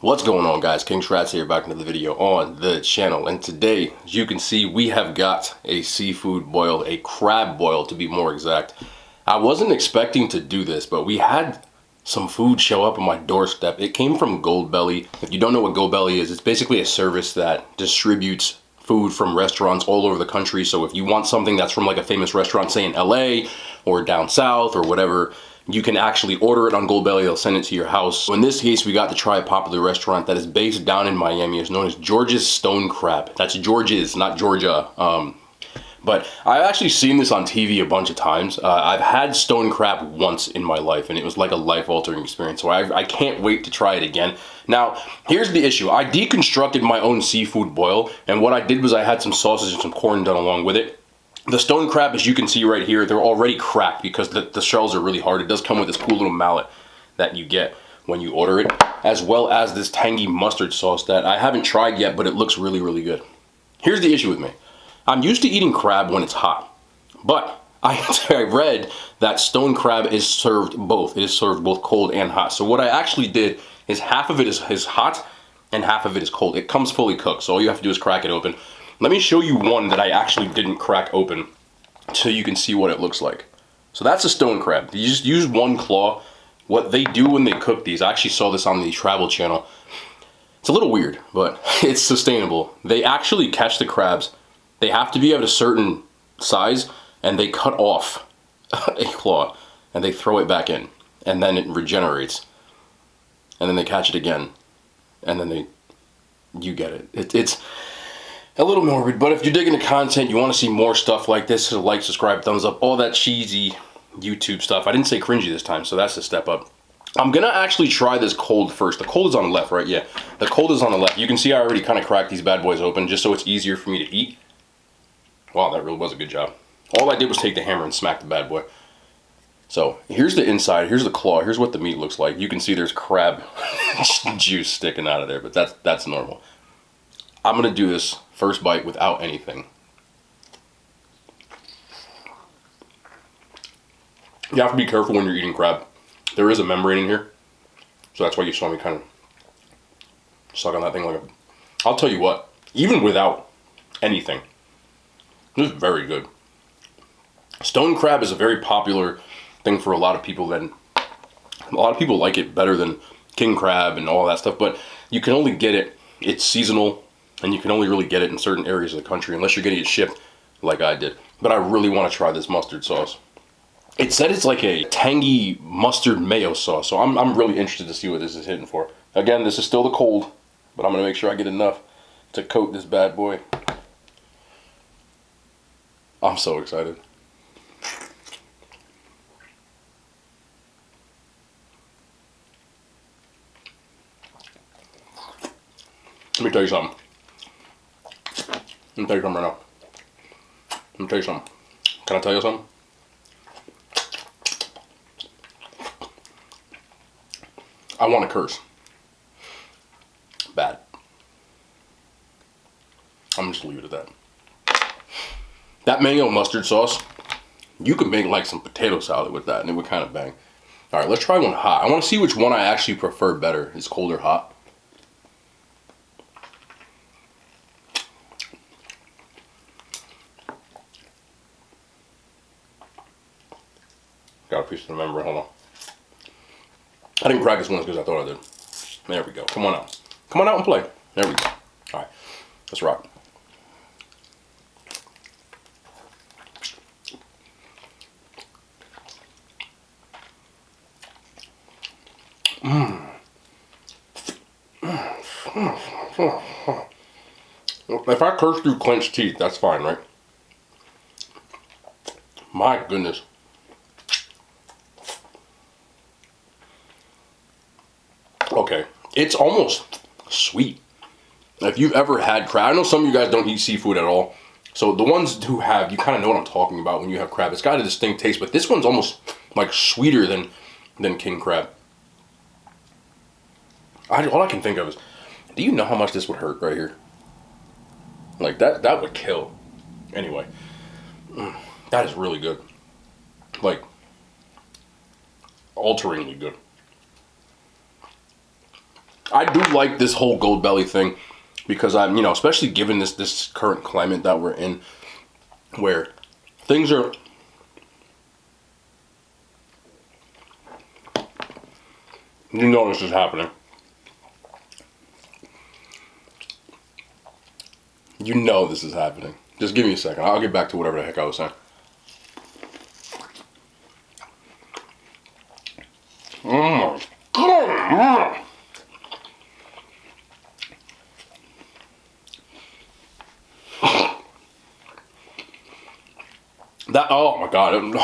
What's going on, guys? King Shrats here, back into the video on the channel, and today, as you can see, we have got a seafood boil, a crab boil to be more exact. I wasn't expecting to do this, but we had some food show up on my doorstep. It came from Goldbelly. If you don't know what Goldbelly is, it's basically a service that distributes food from restaurants all over the country. So if you want something that's from like a famous restaurant, say in LA or down south or whatever, you can actually order it on Goldbelly. They'll send it to your house. So in this case, we got to try a popular restaurant that is based down in Miami. It's known as George's Stone Crab. That's George's, not Georgia. But I've actually seen this on TV a bunch of times. I've had stone crab once in my life, and it was like a life-altering experience. So I can't wait to try it again. Now, here's the issue. I deconstructed my own seafood boil, and what I did was I had some sausage and some corn done along with it. The stone crab, as you can see right here, they're already cracked because the shells are really hard. It does come with this cool little mallet that you get when you order it, as well as this tangy mustard sauce that I haven't tried yet, but it looks really, really good. Here's the issue with me. I'm used to eating crab when it's hot, but I read that stone crab is served both. It is served both cold and hot. So what I actually did is half of it is hot and half of it is cold. It comes fully cooked, so all you have to do is crack it open. Let me show you one that I actually didn't crack open so you can see what it looks like. So that's a stone crab. You just use one claw. What they do when they cook these, I actually saw this on the Travel Channel. It's a little weird, but it's sustainable. They actually catch the crabs. They have to be at a certain size, and they cut off a claw, and they throw it back in, and then it regenerates. And then they catch it again, and then you get it. It's a little morbid, but if you're digging the content, you want to see more stuff like this, so like, subscribe, thumbs up, all that cheesy YouTube stuff. I didn't say cringy this time, so that's a step up. I'm gonna actually try this cold first. The cold is on the left, right? Yeah, the cold is on the left. You can see I already kind of cracked these bad boys open just so it's easier for me to eat. Wow, that really was a good job. All I did was take the hammer and smack the bad boy. So here's the inside, here's the claw, here's what the meat looks like. You can see there's crab juice sticking out of there, but that's normal. I'm gonna do this first bite without anything. You have to be careful when you're eating crab. There is a membrane in here, so that's why you saw me kind of suck on that thing like a... I'll tell you what, even without anything, this is very good. Stone crab is a very popular thing for a lot of people. A lot of people like it better than king crab and all that stuff, but you can only get it, it's seasonal, and you can only really get it in certain areas of the country unless you're getting it shipped like I did. But I really want to try this mustard sauce. It said it's like a tangy mustard mayo sauce, so I'm really interested to see what this is hitting for. Again, this is still the cold, but I'm going to make sure I get enough to coat this bad boy. I'm so excited. Let me tell you something. Let me tell you something right now. Let me tell you something. Can I tell you something? I want to curse. Bad. I'm just leave it at that. That mango mustard sauce, you could make like some potato salad with that and it would kind of bang. All right, let's try one hot. I want to see which one I actually prefer better. Is cold or hot? Got a piece of the membrane, hold on. I didn't crack this one as good as I thought I did. There we go, come on out. Come on out and play. There we go. All right, let's rock. If I curse through clenched teeth, that's fine, right? My goodness. Okay, it's almost sweet. If you've ever had crab, I know some of you guys don't eat seafood at all. So the ones who have, you kind of know what I'm talking about when you have crab. It's got a distinct taste, but this one's almost like sweeter than king crab. All I can think of is, do you know how much this would hurt right here? Like that would kill. Anyway, that is really good. Like, alteringly good. I do like this whole Gold Belly thing because I'm, you know, especially given this current climate that we're in, where things are. You know this is happening. You know this is happening. Just give me a second. I'll get back to whatever the heck I was saying. Oh my God. That, oh my God.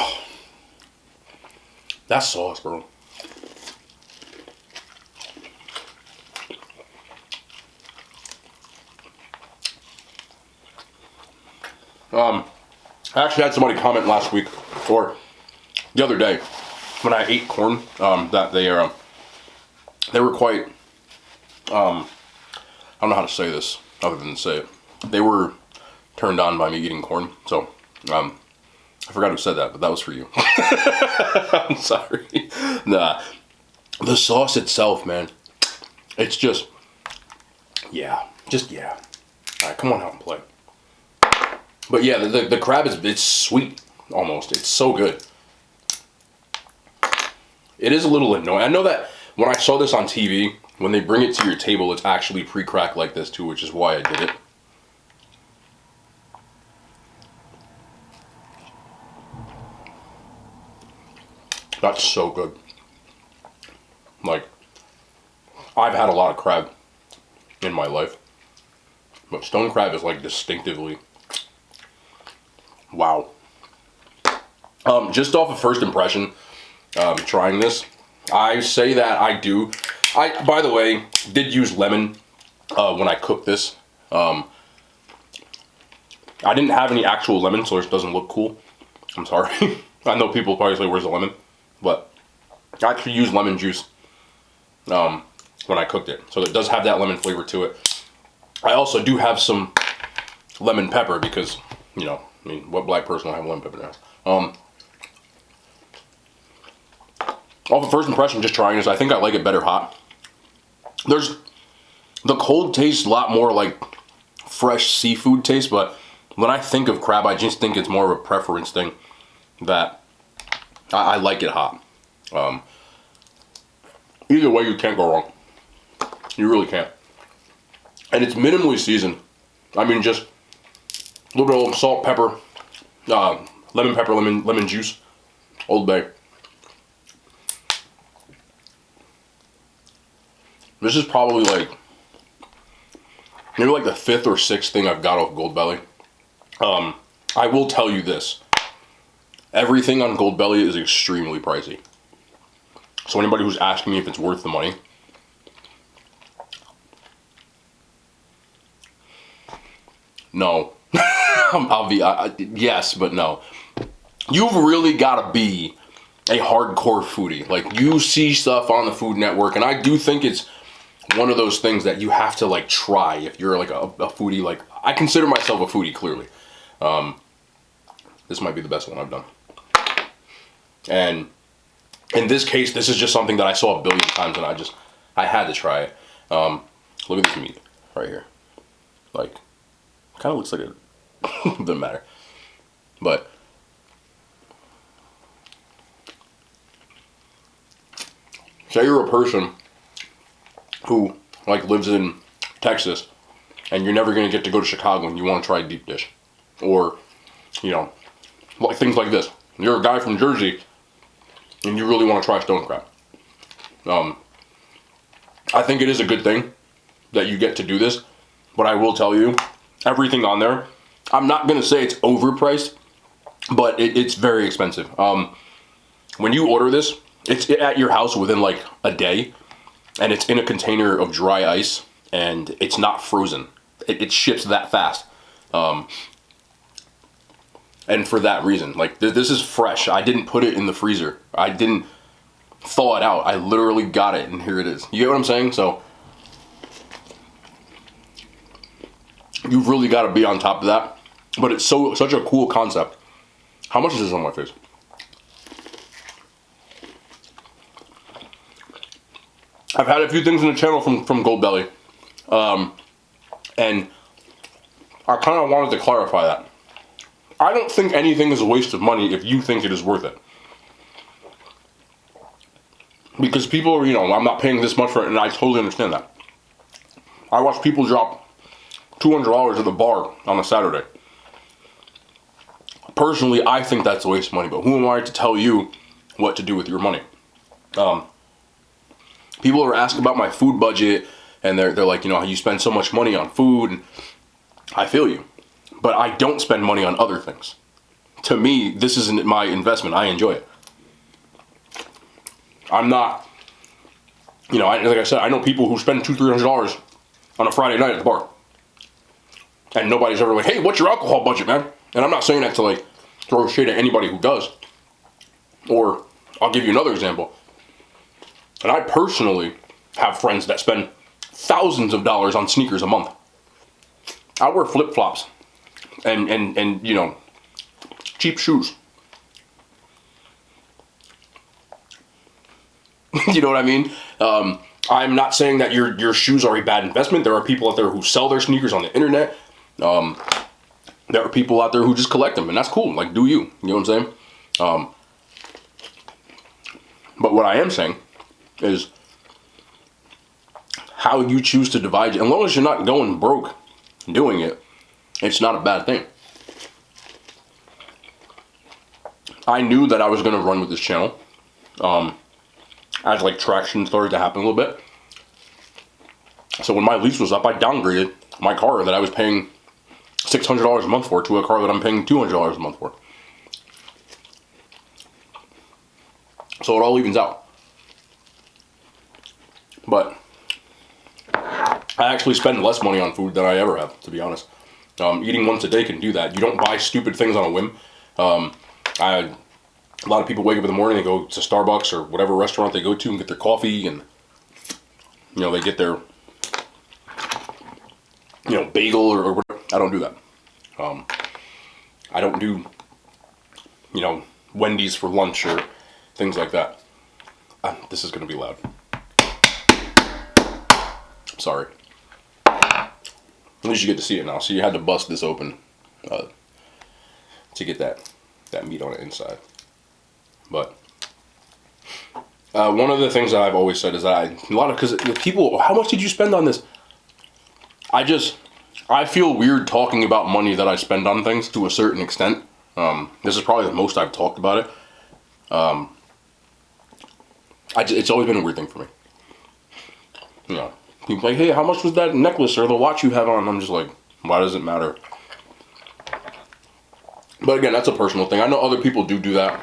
That sauce, bro. I actually had somebody comment last week, or the other day, when I ate corn, that they were quite, I don't know how to say this other than say it. They were turned on by me eating corn, so, I forgot who said that, but that was for you. I'm sorry. Nah, the sauce itself, man, it's just, yeah. All right, come on out and play. But yeah, the crab it's sweet, almost. It's so good. It is a little annoying. I know that when I saw this on TV, when they bring it to your table, it's actually pre-cracked like this too, which is why I did it. That's so good. Like, I've had a lot of crab in my life, but stone crab is like distinctively, wow. Just off of first impression, trying this, I say that I do. I, by the way, did use lemon when I cooked this. I didn't have any actual lemon, so it doesn't look cool. I'm sorry. I know people probably say, where's the lemon? But I actually used lemon juice when I cooked it. So it does have that lemon flavor to it. I also do have some lemon pepper because, you know, I mean, what black person will have lemon pepper in their house? Off of first impression, just trying this, I think I like it better hot. The cold tastes a lot more like fresh seafood taste, but when I think of crab, I just think it's more of a preference thing that I like it hot. Either way, you can't go wrong. You really can't. And it's minimally seasoned. I mean, just a little bit of salt, pepper, lemon pepper, lemon juice, Old Bay. This is probably like, maybe like the 5th or 6th thing I've got off Gold Belly. I will tell you this. Everything on Gold Belly is extremely pricey. So anybody who's asking me if it's worth the money, no. Yes, but no. You've really got to be a hardcore foodie. Like, you see stuff on the Food Network, and I do think it's one of those things that you have to like try if you're like a foodie. Like, I consider myself a foodie, clearly. This might be the best one I've done. And in this case, this is just something that I saw a billion times, and I had to try it. Look at this meat right here. Like, kind of looks like it doesn't matter. But say you're a person who like lives in Texas and you're never going to get to go to Chicago and you want to try deep dish, or, you know, like things like this. You're a guy from Jersey and you really want to try stone crab. I think it is a good thing that you get to do this, but I will tell you, everything on there, I'm not going to say it's overpriced, but it's very expensive. When you order this, it's at your house within like a day, and it's in a container of dry ice, and it's not frozen. It ships that fast. And for that reason, like, this is fresh. I didn't put it in the freezer. I didn't thaw it out. I literally got it, and here it is. You get what I'm saying? So you've really got to be on top of that. But it's such a cool concept. How much is this on my face? I've had a few things on the channel from Goldbelly, and I kind of wanted to clarify that. I don't think anything is a waste of money if you think it is worth it. Because people are, you know, I'm not paying this much for it, and I totally understand that. I watch people drop $200 at the bar on a Saturday. Personally, I think that's a waste of money, but who am I to tell you what to do with your money? People are asking about my food budget, and they're like, you know, you spend so much money on food, and I feel you. But I don't spend money on other things. To me, this isn't my investment. I enjoy it. I'm not, you know, like I said, I know people who spend $200-300 on a Friday night at the bar. And nobody's ever like, hey, what's your alcohol budget, man? And I'm not saying that to like throw shade at anybody who does. Or I'll give you another example. And I personally have friends that spend thousands of dollars on sneakers a month. I wear flip-flops and you know, cheap shoes. You know what I mean? I'm not saying that your shoes are a bad investment. There are people out there who sell their sneakers on the internet. There are people out there who just collect them, and that's cool. Like, do you? You know what I'm saying? But what I am saying is how you choose to divide it. As long as you're not going broke doing it, it's not a bad thing. I knew that I was going to run with this channel. As like traction started to happen a little bit. So when my lease was up, I downgraded my car that I was paying $600 a month for to a car that I'm paying $200 a month for. So it all evens out. But I actually spend less money on food than I ever have, to be honest. Eating once a day can do that. You don't buy stupid things on a whim. A lot of people wake up in the morning, they go to Starbucks or whatever restaurant they go to and get their coffee, and you know, they get their, you know, bagel or whatever. I don't do that. I don't do, you know, Wendy's for lunch or things like that. This is going to be loud. Sorry. At least you get to see it now. So you had to bust this open to get that meat on the inside. But one of the things that I've always said is that because people, how much did you spend on this? I feel weird talking about money that I spend on things to a certain extent. This is probably the most I've talked about it. It's always been a weird thing for me. You know, people like, hey, how much was that necklace or the watch you have on? I'm just like, why does it matter? But again, that's a personal thing. I know other people do that.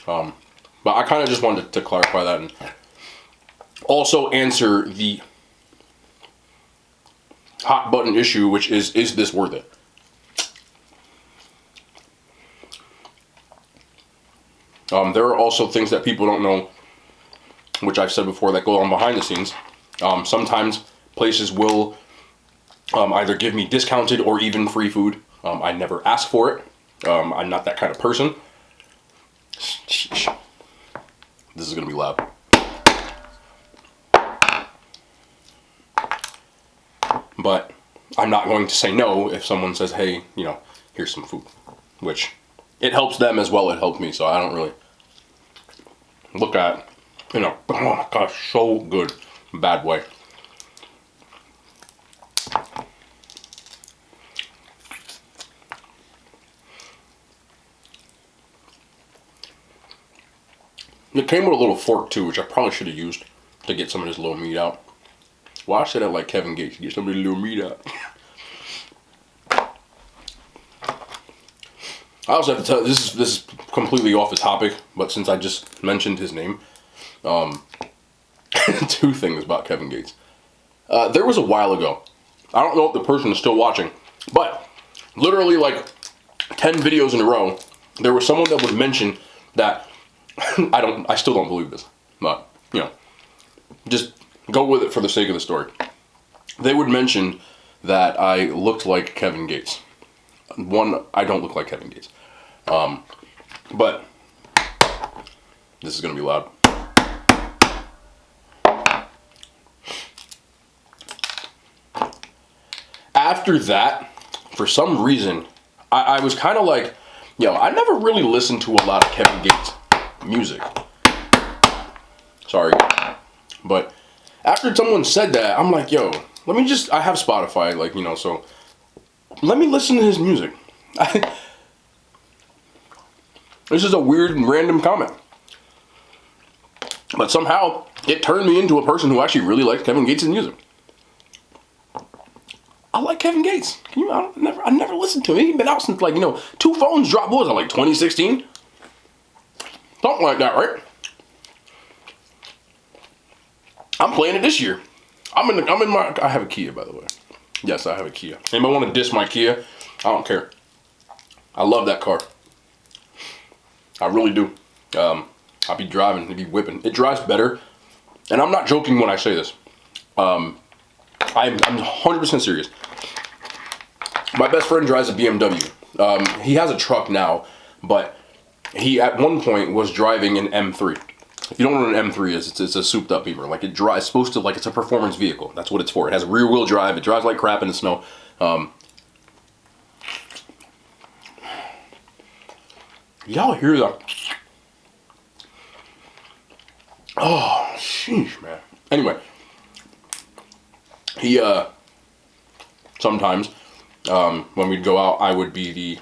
But I kind of just wanted to clarify that and also answer the hot button issue, which is this worth it? There are also things that people don't know, which I've said before, that go on behind the scenes. Sometimes places will either give me discounted or even free food. I never ask for it. I'm not that kind of person. Sheesh. This is going to be loud. But I'm not going to say no if someone says, hey, you know, here's some food. Which, it helps them as well, it helped me, so I don't really look at, you know, oh my gosh, so good, bad way. It came with a little fork too, which I probably should have used to get some of this little meat out. Well, I said that like Kevin Gates, get some of the little meat out. I also have to tell, this is completely off the topic, but since I just mentioned his name, two things about Kevin Gates. There was a while ago, I don't know if the person is still watching, but literally like 10 videos in a row, there was someone that would mention that, I still don't believe this, but, you know, just go with it for the sake of the story. They would mention that I looked like Kevin Gates. One, I don't look like Kevin Gates. But this is going to be loud. after that, for some reason, I was kind of like, yo, I never really listened to a lot of Kevin Gates music. Sorry. But after someone said that, I'm like, yo, let me just, I have Spotify, like, you know, so let me listen to his music. This is a weird and random comment. But somehow, it turned me into a person who actually really likes Kevin Gates' music. I like Kevin Gates. I never listened to him. He's been out since, like, you know, Two Phones dropped, what was it, like 2016? Something like that, right? I'm playing it this year. I have a Kia, by the way. Yes, I have a Kia. Anybody want to diss my Kia? I don't care. I love that car. I really do. I'll be driving, it'll be whipping. It drives better, and I'm not joking when I say this. I'm 100% serious. My best friend drives a BMW. He has a truck now, but he at one point was driving an M3. If you don't know what an M3 is, it's a souped up Beamer. Like, it's supposed to, like, it's a performance vehicle. That's what it's for. It has rear wheel drive. It drives like crap in the snow. Y'all hear that? Oh, sheesh, man. Anyway, he, sometimes, when we'd go out, I would be the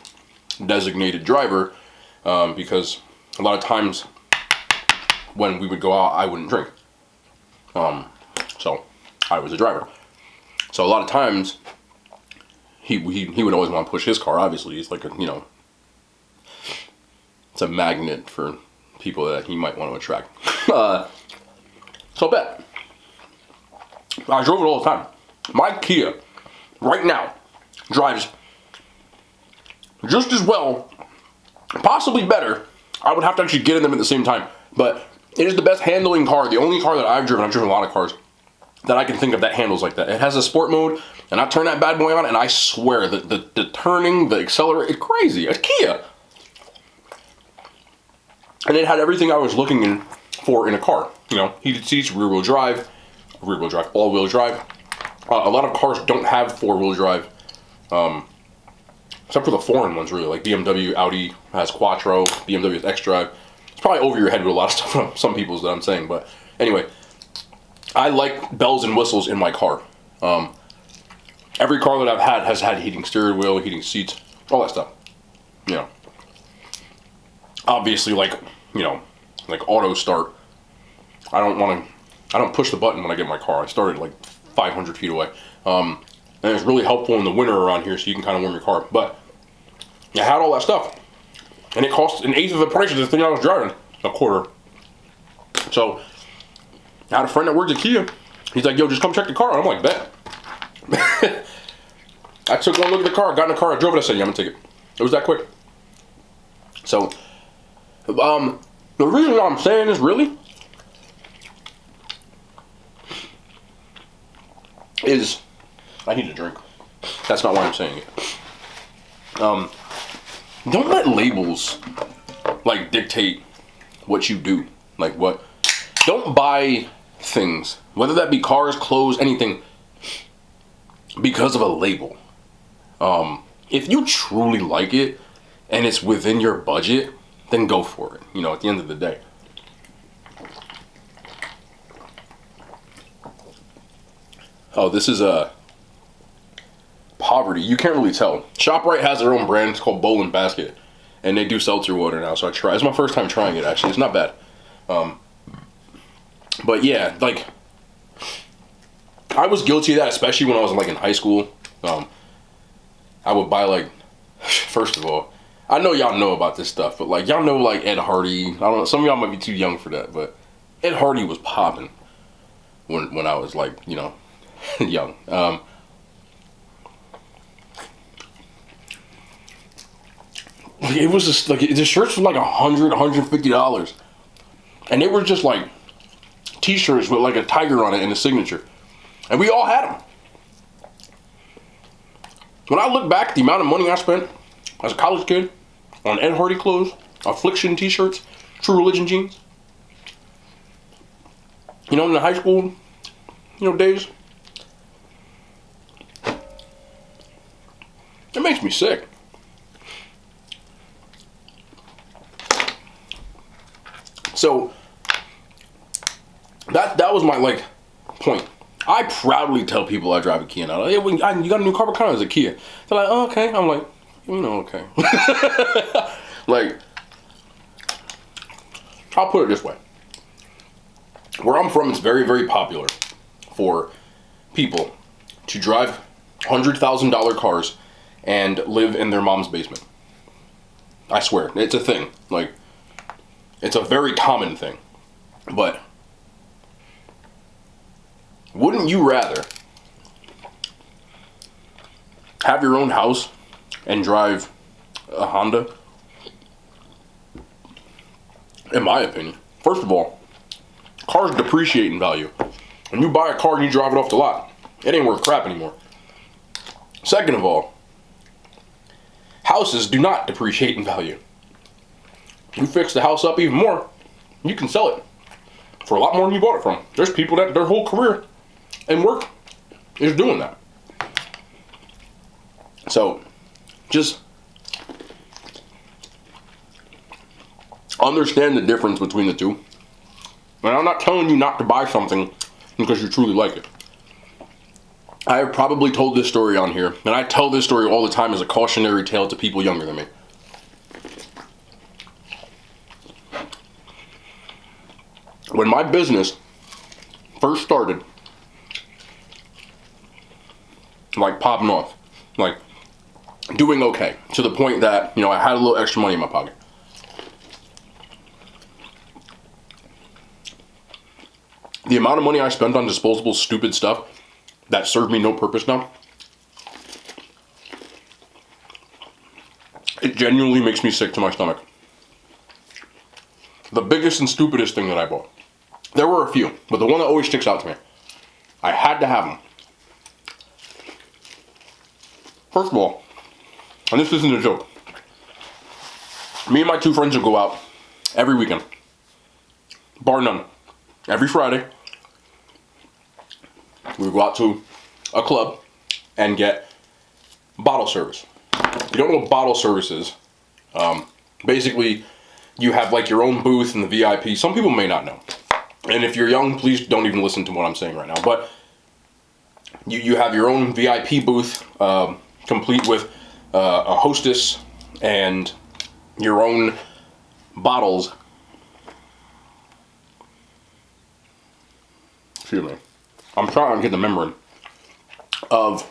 designated driver, because a lot of times when we would go out, I wouldn't drink. So I was a driver. So a lot of times, he would always want to push his car. Obviously, he's like a, you know, it's a magnet for people that he might want to attract. So bet. I drove it all the time. My Kia, right now, drives just as well, possibly better. I would have to actually get in them at the same time. But it is the best handling car, the only car that I've driven a lot of cars, that I can think of that handles like that. It has a sport mode, and I turn that bad boy on, and I swear, the turning, the accelerator, it's crazy. It's Kia. And it had everything I was looking for in a car. You know, heated seats, all-wheel drive. A lot of cars don't have four-wheel drive, except for the foreign ones, really. Like BMW, Audi has Quattro, BMW has X-Drive. It's probably over your head with a lot of stuff from some people's that I'm saying, but anyway, I like bells and whistles in my car. Every car that I've had has had heating steering wheel, heating seats, all that stuff. You know, obviously, like, you know, like auto start. I don't push the button when I get in my car. I started like 500 feet away. And it's really helpful in the winter around here, so you can kind of warm your car. But I had all that stuff, and it cost an eighth of the price of the thing I was driving, a quarter. So I had a friend that worked at Kia. He's like, yo, just come check the car. And I'm like, bet. I took one look at the car, got in the car, I drove it, I said, yeah, I'm gonna take it. It was that quick. So, the reason I'm saying this, really, is I need a drink. That's not why I'm saying it. Don't let labels, like, dictate what you do. Like, what? Don't buy things, whether that be cars, clothes, anything, because of a label. If you truly like it and it's within your budget, then go for it, you know, at the end of the day. Oh, this is a poverty. You can't really tell. ShopRite has their own brand. It's called Bowl and Basket, and they do seltzer water now. So it's my first time trying it. Actually, it's not bad. But yeah, like, I was guilty of that, especially when I was like in high school. I would buy, like, first of all, I know y'all know about this stuff, but like, y'all know, like, Ed Hardy. I don't know. Some of y'all might be too young for that, but Ed Hardy was popping when I was, like, you know, young. It was just like, the shirts were like $150, and they were just like t-shirts with like a tiger on it and a signature, and we all had them. When I look back, the amount of money I spent as a college kid on Ed Hardy clothes, Affliction t-shirts, True Religion jeans, you know, in the high school, you know, days, It makes me sick. So that was my like point. I proudly tell people I drive a Kia now. Hey, you got a new car? What kind is a Kia? They're like, oh, okay. I'm like, okay. Like, I'll put it this way. Where I'm from, it's very, very popular for people to drive $100,000 cars and live in their mom's basement. I swear, it's a thing. Like, it's a very common thing. But wouldn't you rather have your own house and drive a Honda? In my opinion. First of all, cars depreciate in value. When you buy a car and you drive it off the lot, it ain't worth crap anymore. Second of all, houses do not depreciate in value. You fix the house up even more, you can sell it for a lot more than you bought it from. There's people that their whole career and work is doing that. So, just understand the difference between the two. And I'm not telling you not to buy something because you truly like it. I have probably told this story on here, and I tell this story all the time as a cautionary tale to people younger than me. When my business first started, like popping off, like doing okay, to the point that, I had a little extra money in my pocket. The amount of money I spent on disposable stupid stuff that served me no purpose now, it genuinely makes me sick to my stomach. The biggest and stupidest thing that I bought. There were a few, but the one that always sticks out to me, I had to have them. First of all, and this isn't a joke, me and my two friends would go out every weekend, bar none. Every Friday, we would go out to a club and get bottle service. If you don't know what bottle service is, basically you have like your own booth in the VIP. Some people may not know. And if you're young, please don't even listen to what I'm saying right now. But you have your own VIP booth, complete with a hostess and your own bottles. Excuse me. I'm trying to get the memory of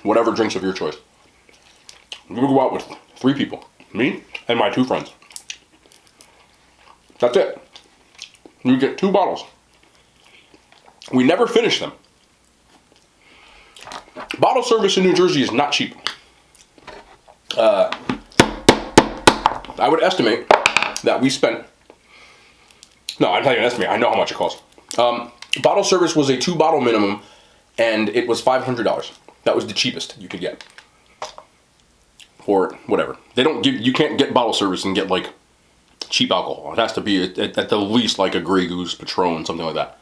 whatever drinks of your choice. We would go out with 3 people. Me and my 2 friends. That's it. You get 2 bottles. We never finish them. Bottle service in New Jersey is not cheap. I would estimate that we spent... No, I'm not even estimate. I know how much it costs. Bottle service was a 2-bottle minimum, and it was $500. That was the cheapest you could get. For whatever. They don't give... You can't get bottle service and get, like, cheap alcohol. It has to be at the least like a Grey Goose, Patron, something like that.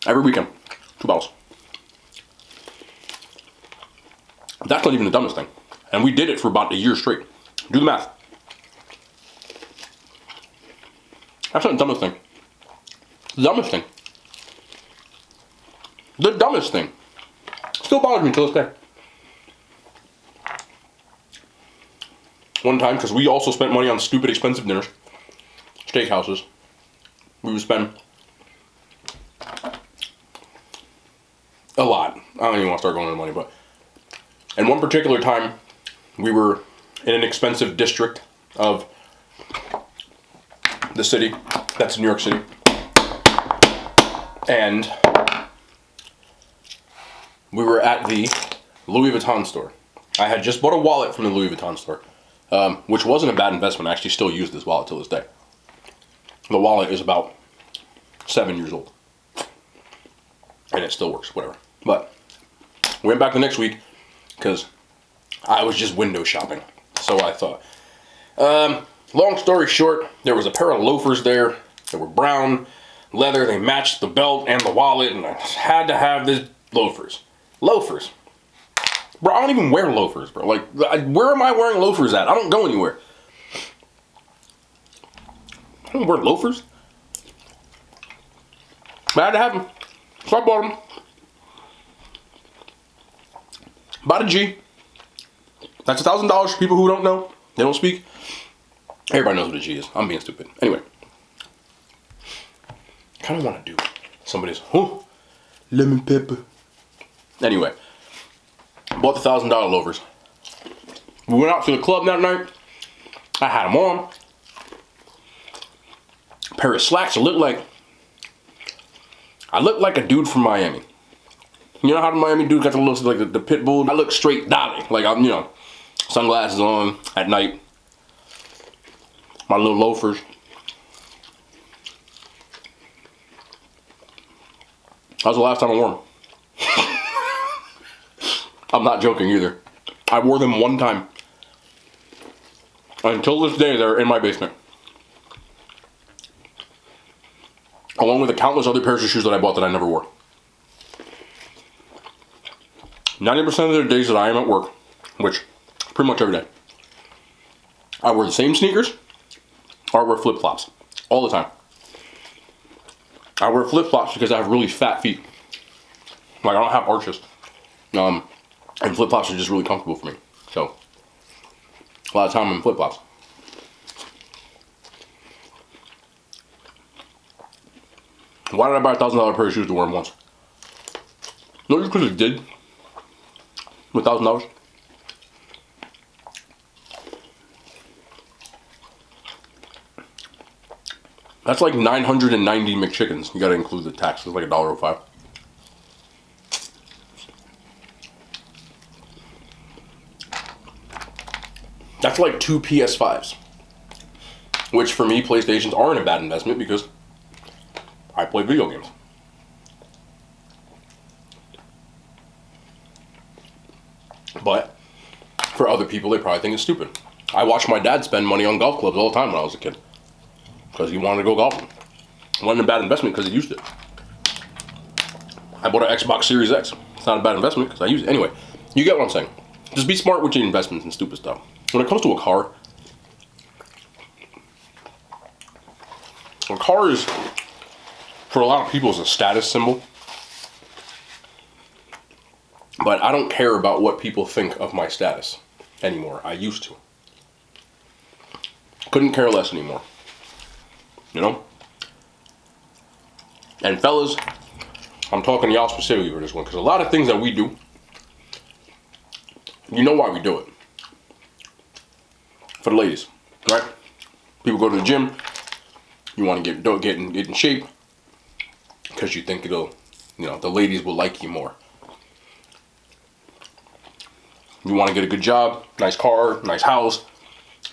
Every weekend, 2 bottles. That's not even the dumbest thing. And we did it for about a year straight. Do the math. That's not the dumbest thing. The dumbest thing. The dumbest thing. Still bothers me till this day. One time, because we also spent money on stupid expensive dinners, steakhouses, we would spend a lot. I don't even want to start going into money, but in one particular time, we were in an expensive district of the city, that's New York City, and we were at the Louis Vuitton store. I had just bought a wallet from the Louis Vuitton store, which wasn't a bad investment. I actually still use this wallet till this day. The wallet is about 7 years old, and it still works, whatever. But we went back the next week because I was just window shopping, so I thought. Long story short, there was a pair of loafers there that were brown leather. They matched the belt and the wallet, and I had to have these loafers. Loafers. Bro, I don't even wear loafers, bro. Like, where am I wearing loafers at? I don't go anywhere. I don't wear loafers. But I had to have them. So I bought them. Bought a G. That's $1,000 for people who don't know. They don't speak. Everybody knows what a G is. I'm being stupid. Anyway. I kind of want to do somebody's, lemon pepper. Anyway. Bought the $1,000 loafers. We went out to the club that night. I had them on. A pair of slacks. I looked like a dude from Miami. You know how the Miami dude got the looks like the pit bull? I look straight dolly. Like, I'm, you know, sunglasses on at night. My little loafers. That was the last time I wore them. I'm not joking either. I wore them one time. Until this day, they're in my basement. Along with the countless other pairs of shoes that I bought that I never wore. 90% of the days that I am at work, which pretty much every day, I wear the same sneakers or I wear flip-flops all the time. I wear flip-flops because I have really fat feet. Like, I don't have arches. And flip-flops are just really comfortable for me. So, a lot of time I'm in flip-flops. Why did I buy a $1,000 pair of shoes to wear them once? No, just because it did. With $1,000. That's like 990 McChickens. You gotta include the tax. It's like $1.05. That's like 2 PS5s. Which for me, PlayStations aren't a bad investment because I play video games. But for other people, they probably think it's stupid. I watched my dad spend money on golf clubs all the time when I was a kid. Because he wanted to go golfing. It wasn't a bad investment because he used it. I bought an Xbox Series X. It's not a bad investment because I use it. Anyway, you get what I'm saying. Just be smart with your investments and stupid stuff. When it comes to a car is, for a lot of people, is a status symbol. But I don't care about what people think of my status anymore. I used to. Couldn't care less anymore. You know? And fellas, I'm talking to y'all specifically for this one, because a lot of things that we do, you know why we do it. For the ladies, right? People go to the gym, you want to get in shape, because you think it'll, you know, the ladies will like you more. You want to get a good job, nice car, nice house,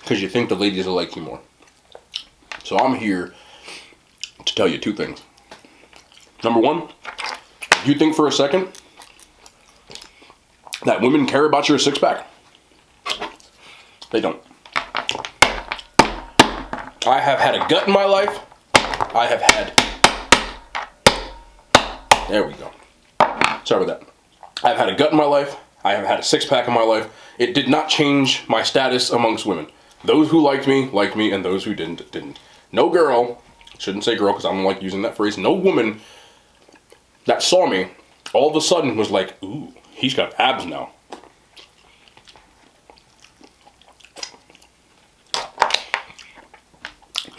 because you think the ladies will like you more. So I'm here to tell you two things. Number one, you think for a second that women care about your six-pack? They don't. I have had a gut in my life. I have had... There we go. Sorry about that. I've had a gut in my life. I have had a six-pack in my life. It did not change my status amongst women. Those who liked me, and those who didn't, didn't. No girl, shouldn't say girl because I don't like using that phrase, no woman that saw me all of a sudden was like, ooh, he's got abs now.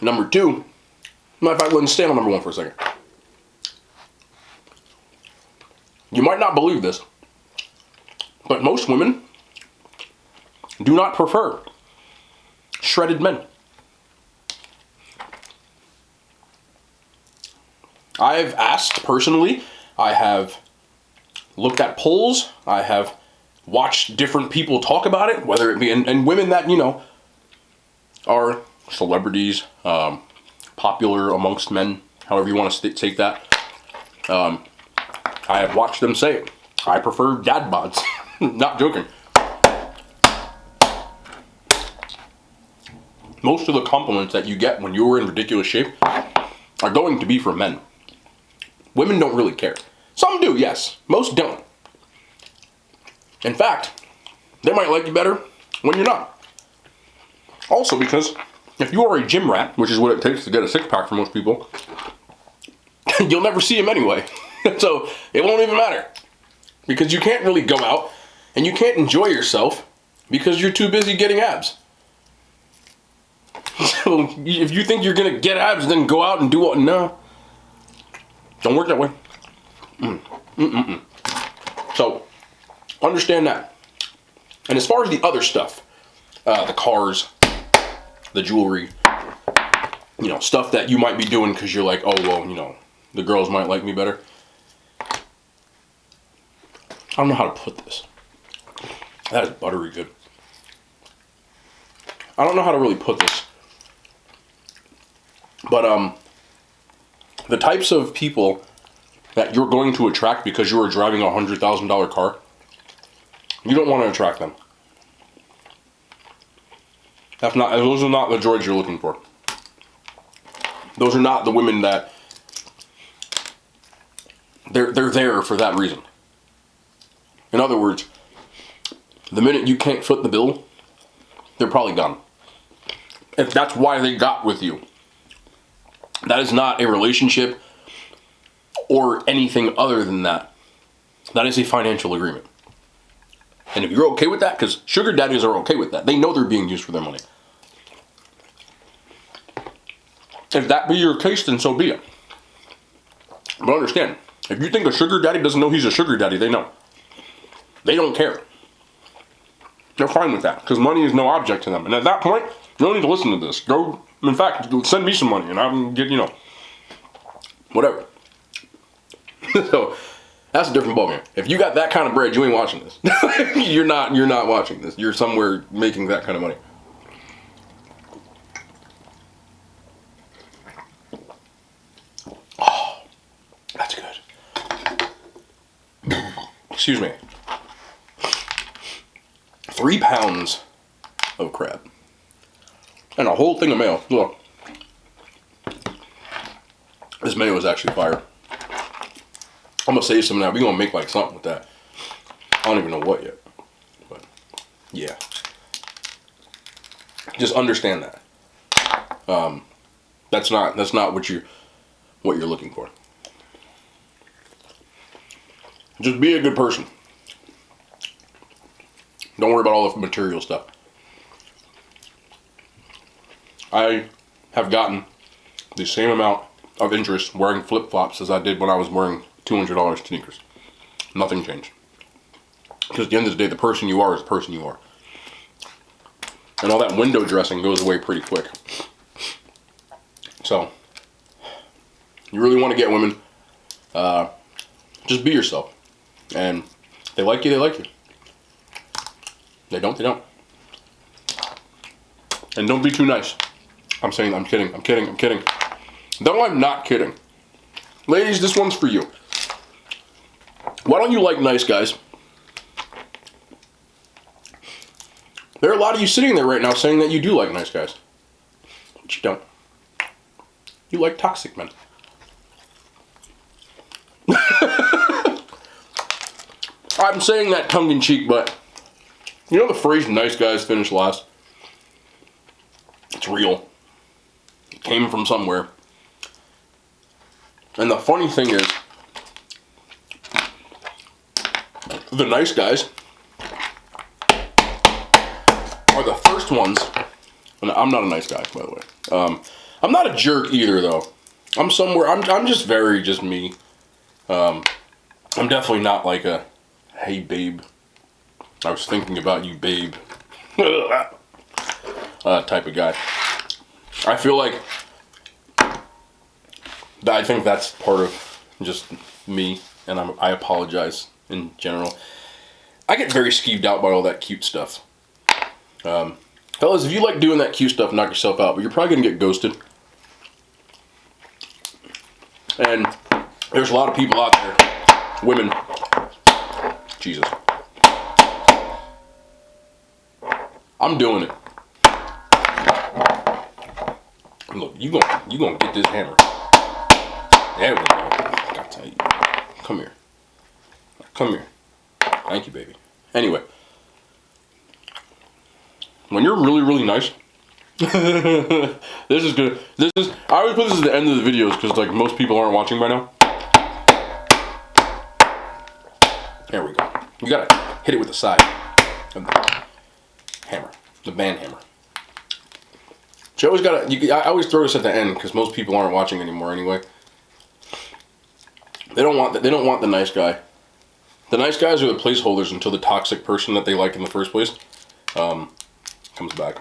Number two, matter of fact, let's stay on number one for a second. You might not believe this, but most women do not prefer shredded men. I've asked personally, I have looked at polls, I have watched different people talk about it, whether it be, and women that, you know, are celebrities, popular amongst men, however you want to take that. I have watched them say it. I prefer dad bods. Not joking. Most of the compliments that you get when you're in ridiculous shape are going to be from men. Women don't really care. Some do, yes. Most don't. In fact, They might like you better when you're not. Also because if you are a gym rat, which is what it takes to get a six-pack for most people, you'll never see them anyway. So it won't even matter. Because you can't really go out and you can't enjoy yourself because you're too busy getting abs. So if you think you're going to get abs, then go out and do what? No. Don't work that way. So understand that. And as far as the other stuff, the cars, the jewelry, you know, stuff that you might be doing because you're like, oh, well, you know, the girls might like me better. I don't know how to put this. That is buttery good. I don't know how to really put this. But the types of people that you're going to attract because you are driving a $100,000 car, you don't want to attract them. Those are not the droids you're looking for. Those are not the women that they're there for that reason. In other words, the minute you can't foot the bill, they're probably gone. If that's why they got with you. That is not a relationship or anything other than that. That is a financial agreement. And if you're okay with that, because sugar daddies are okay with that. They know they're being used for their money. If that be your case, then so be it. But understand, if you think a sugar daddy doesn't know he's a sugar daddy, they know. They don't care. They're fine with that, because money is no object to them. And at that point, you don't need to listen to this. Go, in fact, send me some money, and I can get, you know, whatever. So, that's a different ballgame. If you got that kind of bread, you ain't watching this. You're not watching this. You're somewhere making that kind of money. Oh, that's good. Excuse me. 3 pounds of crab. And a whole thing of mayo. Look. This mayo is actually fire. I'm gonna save some now. We're gonna make like something with that. I don't even know what yet. But yeah. Just understand that. That's not what you're looking for. Just be a good person. Don't worry about all the material stuff. I have gotten the same amount of interest wearing flip-flops as I did when I was wearing $200 sneakers. Nothing changed. Because at the end of the day, the person you are is the person you are. And all that window dressing goes away pretty quick. So, you really want to get women, just be yourself. And if they like you, they like you. They don't, they don't. And don't be too nice. I'm saying, I'm kidding. No, I'm not kidding. Ladies, this one's for you. Why don't you like nice guys? There are a lot of you sitting there right now saying that you do like nice guys. But you don't. You like toxic men. I'm saying that tongue-in-cheek, but you know the phrase nice guys finish last? It's real. It came from somewhere. And the funny thing is, the nice guys are the first ones. And I'm not a nice guy, by the way. I'm not a jerk either, though. I'm just just me. I'm definitely not like a, hey, babe, I was thinking about you, babe, type of guy. I feel like, I think that's part of just me, and I apologize in general. I get very skeeved out by all that cute stuff. Fellas, if you like doing that cute stuff, knock yourself out, but you're probably going to get ghosted. And there's a lot of people out there, women, Jesus. I'm doing it. Look, you gonna get this hammer. There we go. I gotta tell you. Come here. Come here. Thank you, baby. Anyway, when you're really, really nice, this is good. I always put this at the end of the videos because like most people aren't watching by now. There we go. You gotta hit it with the side of the hammer, the band hammer. So you always gotta. I always throw this at the end because most people aren't watching anymore anyway. They don't want the nice guy. The nice guys are the placeholders until the toxic person that they like in the first place comes back.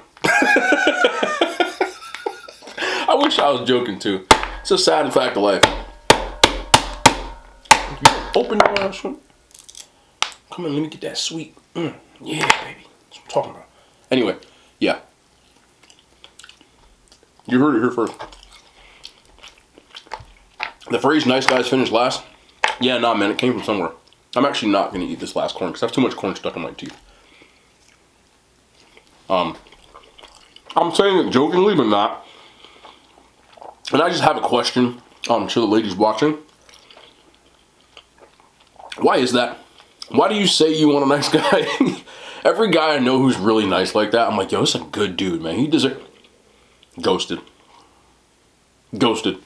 I wish I was joking too. It's a sad fact of life. Open your ass. Come on, let me get that sweet. Yeah, baby. That's what I'm talking about. Anyway, yeah. You heard it here first. The phrase "nice guys finish last." Yeah, nah, man, it came from somewhere. I'm actually not gonna eat this last corn because I have too much corn stuck in my teeth. I'm saying it jokingly, but not. And I just have a question to the ladies watching. Why is that? Why do you say you want a nice guy? Every guy I know who's really nice like that, I'm like, yo, this is a good dude, man. He deserves. Ghosted. Ghosted.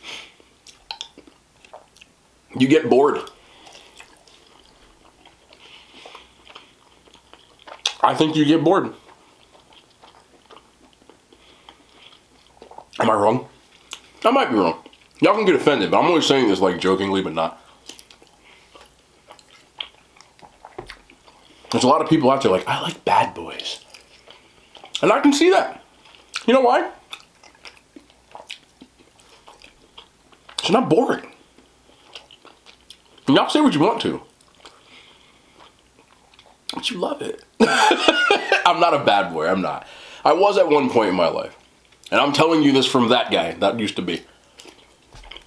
You get bored. I think you get bored. Am I wrong? I might be wrong. Y'all can get offended, but I'm only saying this like jokingly, but not. There's a lot of people out there like, I like bad boys. And I can see that. You know why? It's not boring. And y'all say what you want to. But you love it. I'm not a bad boy, I'm not. I was at one point in my life. And I'm telling you this from that guy that used to be.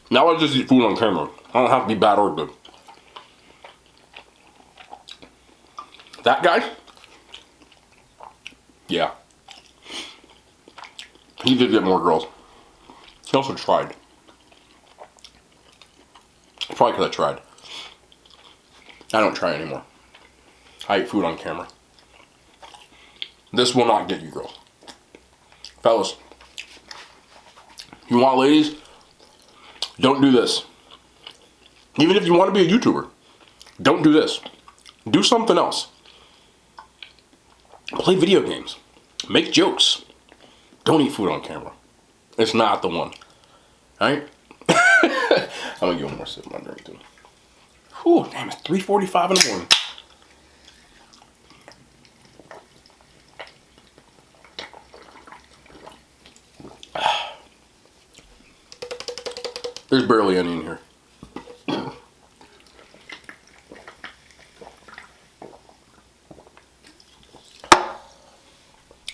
Now I just eat food on camera. I don't have to be bad or good. That guy? Yeah. He did get more girls. He also tried. Probably because I tried. I don't try anymore. I eat food on camera. This will not get you girls. Fellas, you want ladies? Don't do this. Even if you want to be a YouTuber, don't do this. Do something else. Play video games. Make jokes. Don't eat food on camera. It's not the one. Alright? I'm gonna give one more sip of my drink too. Whew, damn, it's 3:45 in the morning. There's barely any in here.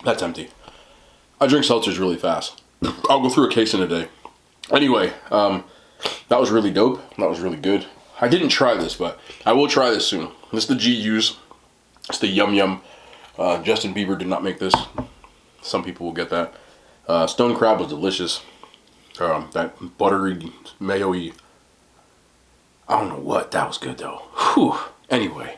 That's empty. I drink seltzers really fast. I'll go through a case in a day. Anyway, that was really dope. That was really good. I didn't try this, but I will try this soon. This is the GU's. It's the Yum Yum. Justin Bieber did not make this. Some people will get that. Stone crab was delicious. That buttery, mayo-y. I don't know what. That was good, though. Whew. Anyway.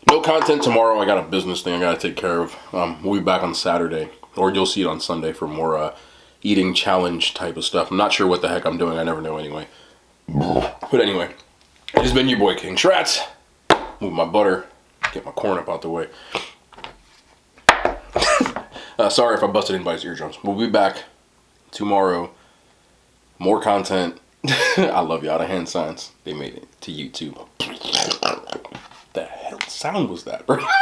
No content tomorrow. I got a business thing I got to take care of. We'll be back on Saturday. Or you'll see it on Sunday for more eating challenge type of stuff. I'm not sure what the heck I'm doing. I never know anyway. But anyway. It's been your boy King Shrats. Move my butter. Get my corn up out the way. Sorry if I busted anybody's eardrums. We'll be back tomorrow. More content. I love y'all. The hand signs. They made it to YouTube. The hell sound was that, bro?